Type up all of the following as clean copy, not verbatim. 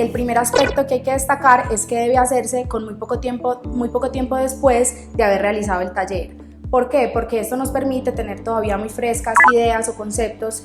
el primer aspecto que hay que destacar es que debe hacerse con muy poco tiempo después de haber realizado el taller. ¿Por qué? Porque esto nos permite tener todavía muy frescas ideas o conceptos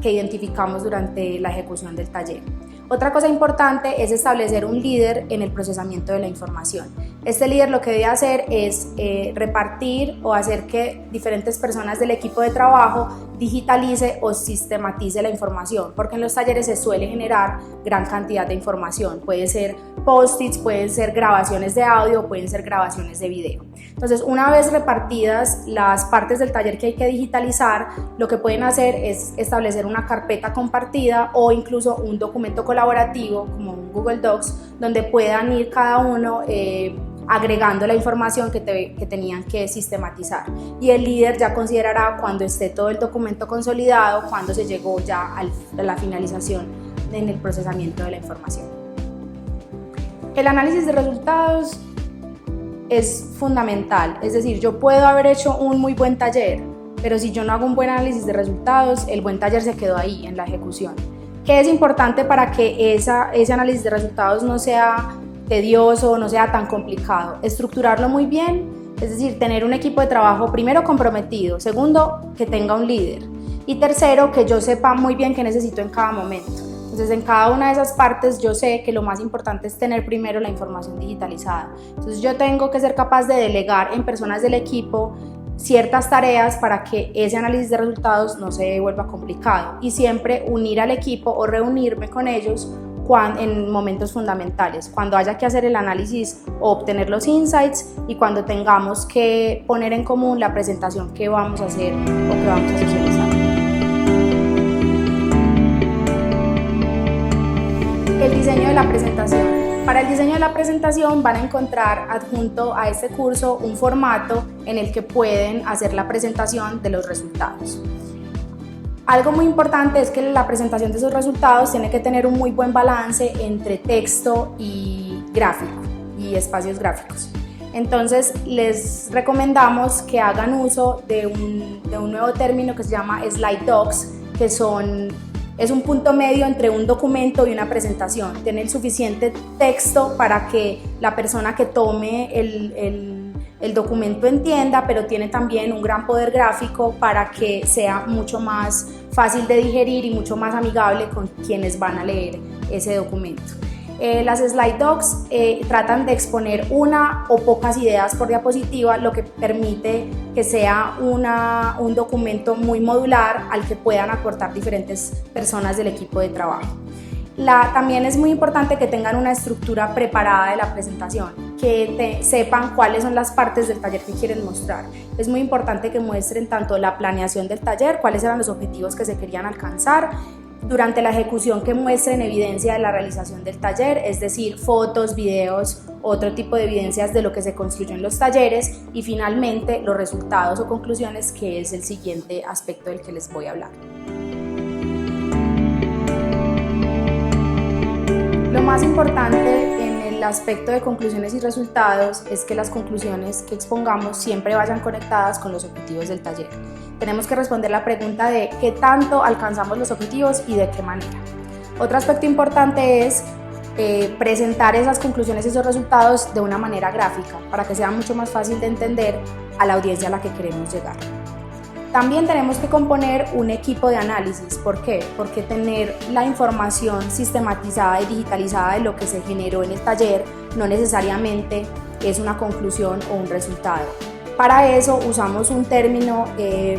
que identificamos durante la ejecución del taller. Otra cosa importante es establecer un líder en el procesamiento de la información. Este líder lo que debe hacer es repartir o hacer que diferentes personas del equipo de trabajo digitalice o sistematice la información, porque en los talleres se suele generar gran cantidad de información. Puede ser post-its, pueden ser grabaciones de audio, pueden ser grabaciones de video. Entonces, una vez repartidas las partes del taller que hay que digitalizar, lo que pueden hacer es establecer una carpeta compartida o incluso un documento colaborativo como un Google Docs, donde puedan ir cada uno agregando la información que tenían que sistematizar, y el líder ya considerará cuando esté todo el documento consolidado, cuando se llegó ya a la finalización en el procesamiento de la información. El análisis de resultados es fundamental, es decir, yo puedo haber hecho un muy buen taller, pero si yo no hago un buen análisis de resultados, el buen taller se quedó ahí en la ejecución. ¿Qué es importante para que ese análisis de resultados no sea tedioso, no sea tan complicado? Estructurarlo muy bien, es decir, tener un equipo de trabajo primero comprometido, segundo, que tenga un líder, y tercero, que yo sepa muy bien qué necesito en cada momento. Entonces, en cada una de esas partes yo sé que lo más importante es tener primero la información digitalizada. Entonces, yo tengo que ser capaz de delegar en personas del equipo ciertas tareas para que ese análisis de resultados no se vuelva complicado, y siempre unir al equipo o reunirme con ellos en momentos fundamentales, cuando haya que hacer el análisis o obtener los insights, y cuando tengamos que poner en común la presentación que vamos a hacer o que vamos a socializar. El diseño de la presentación. Para el diseño de la presentación van a encontrar adjunto a este curso un formato en el que pueden hacer la presentación de los resultados. Algo muy importante es que la presentación de esos resultados tiene que tener un muy buen balance entre texto y gráfico y espacios gráficos. Entonces, les recomendamos que hagan uso de un nuevo término que se llama slide docs, que es un punto medio entre un documento y una presentación. Tiene el suficiente texto para que la persona que tome el documento entienda, pero tiene también un gran poder gráfico para que sea mucho más fácil de digerir y mucho más amigable con quienes van a leer ese documento. Las slide docs tratan de exponer una o pocas ideas por diapositiva, lo que permite que sea un documento muy modular al que puedan aportar diferentes personas del equipo de trabajo. También es muy importante que tengan una estructura preparada de la presentación, que sepan cuáles son las partes del taller que quieren mostrar. Es muy importante que muestren tanto la planeación del taller, cuáles eran los objetivos que se querían alcanzar, durante la ejecución que muestren evidencia de la realización del taller, es decir, fotos, videos, otro tipo de evidencias de lo que se construyó en los talleres, y finalmente los resultados o conclusiones, que es el siguiente aspecto del que les voy a hablar. Lo más importante en el aspecto de conclusiones y resultados es que las conclusiones que expongamos siempre vayan conectadas con los objetivos del taller. Tenemos que responder la pregunta de qué tanto alcanzamos los objetivos y de qué manera. Otro aspecto importante es presentar esas conclusiones y esos resultados de una manera gráfica para que sea mucho más fácil de entender a la audiencia a la que queremos llegar. También tenemos que componer un equipo de análisis. ¿Por qué? Porque tener la información sistematizada y digitalizada de lo que se generó en el taller no necesariamente es una conclusión o un resultado. Para eso usamos un término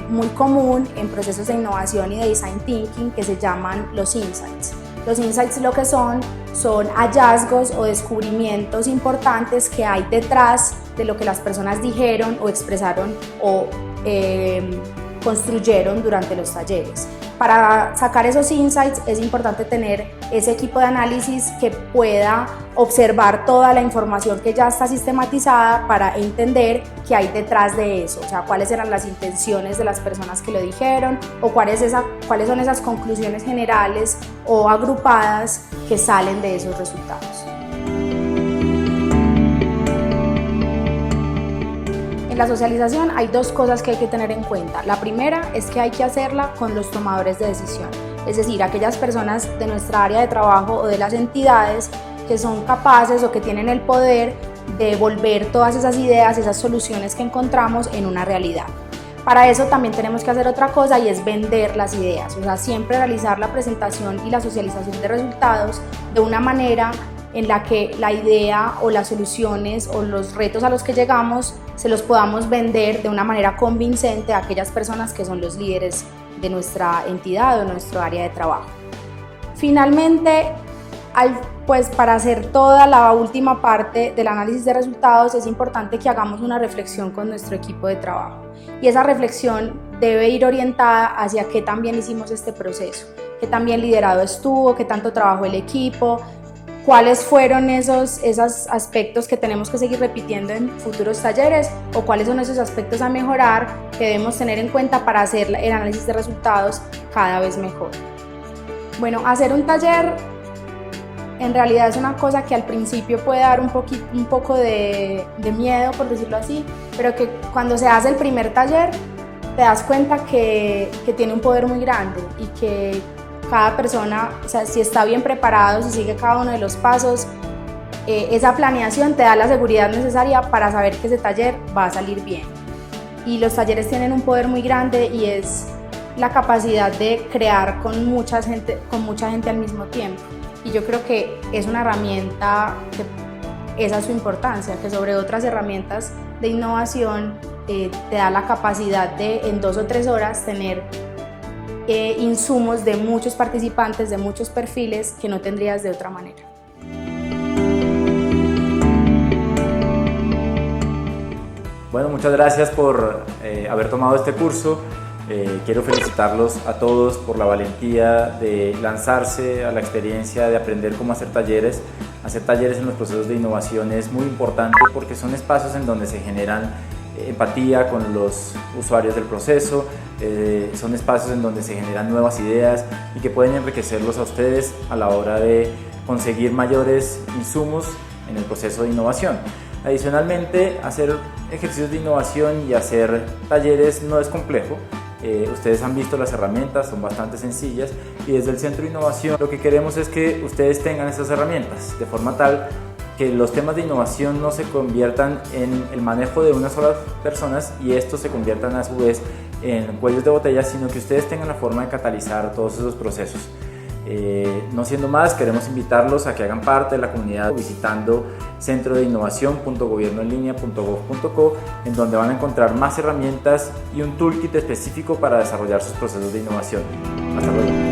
muy común en procesos de innovación y de design thinking que se llaman los insights. Los insights lo que son hallazgos o descubrimientos importantes que hay detrás de lo que las personas dijeron o expresaron o construyeron durante los talleres. Para sacar esos insights es importante tener ese equipo de análisis que pueda observar toda la información que ya está sistematizada para entender qué hay detrás de eso, o sea, cuáles eran las intenciones de las personas que lo dijeron o cuáles son esas conclusiones generales o agrupadas que salen de esos resultados. En la socialización hay dos cosas que hay que tener en cuenta. La primera es que hay que hacerla con los tomadores de decisión. es decir, aquellas personas de nuestra área de trabajo o de las entidades que son capaces o que tienen el poder de volver todas esas ideas, esas soluciones que encontramos en una realidad. Para eso también tenemos que hacer otra cosa y es vender las ideas, o sea, siempre realizar la presentación y la socialización de resultados de una manera en la que la idea o las soluciones o los retos a los que llegamos se los podamos vender de una manera convincente a aquellas personas que son los líderes de nuestra entidad o de nuestro área de trabajo. Finalmente, pues para hacer toda la última parte del análisis de resultados es importante que hagamos una reflexión con nuestro equipo de trabajo y esa reflexión debe ir orientada hacia qué tan bien hicimos este proceso, qué tan bien liderado estuvo, qué tanto trabajó el equipo, cuáles fueron esos aspectos que tenemos que seguir repitiendo en futuros talleres o cuáles son esos aspectos a mejorar que debemos tener en cuenta para hacer el análisis de resultados cada vez mejor. Bueno, hacer un taller en realidad es una cosa que al principio puede dar un poco de miedo, por decirlo así, pero que cuando se hace el primer taller te das cuenta que tiene un poder muy grande y que cada persona, o sea, si está bien preparado, si sigue cada uno de los pasos, esa planeación te da la seguridad necesaria para saber que ese taller va a salir bien. Y los talleres tienen un poder muy grande y es la capacidad de crear con mucha gente al mismo tiempo. Y yo creo que es una herramienta que esa es su importancia, que sobre otras herramientas de innovación te da la capacidad de en 2 o 3 horas tener insumos de muchos participantes, de muchos perfiles que no tendrías de otra manera. Bueno, muchas gracias por haber tomado este curso. Quiero felicitarlos a todos por la valentía de lanzarse a la experiencia de aprender cómo hacer talleres. Hacer talleres en los procesos de innovación es muy importante porque son espacios en donde se generan empatía con los usuarios del proceso, son espacios en donde se generan nuevas ideas y que pueden enriquecerlos a ustedes a la hora de conseguir mayores insumos en el proceso de innovación. Adicionalmente, hacer ejercicios de innovación y hacer talleres no es complejo. Ustedes han visto las herramientas, son bastante sencillas y desde el Centro de Innovación lo que queremos es que ustedes tengan estas herramientas de forma tal que los temas de innovación no se conviertan en el manejo de unas solas personas y estos se conviertan a su vez en cuellos de botella, sino que ustedes tengan la forma de catalizar todos esos procesos. No siendo más, queremos invitarlos a que hagan parte de la comunidad visitando centrodeinnovacion.gobiernoenlinea.gov.co, en donde van a encontrar más herramientas y un toolkit específico para desarrollar sus procesos de innovación. Hasta luego.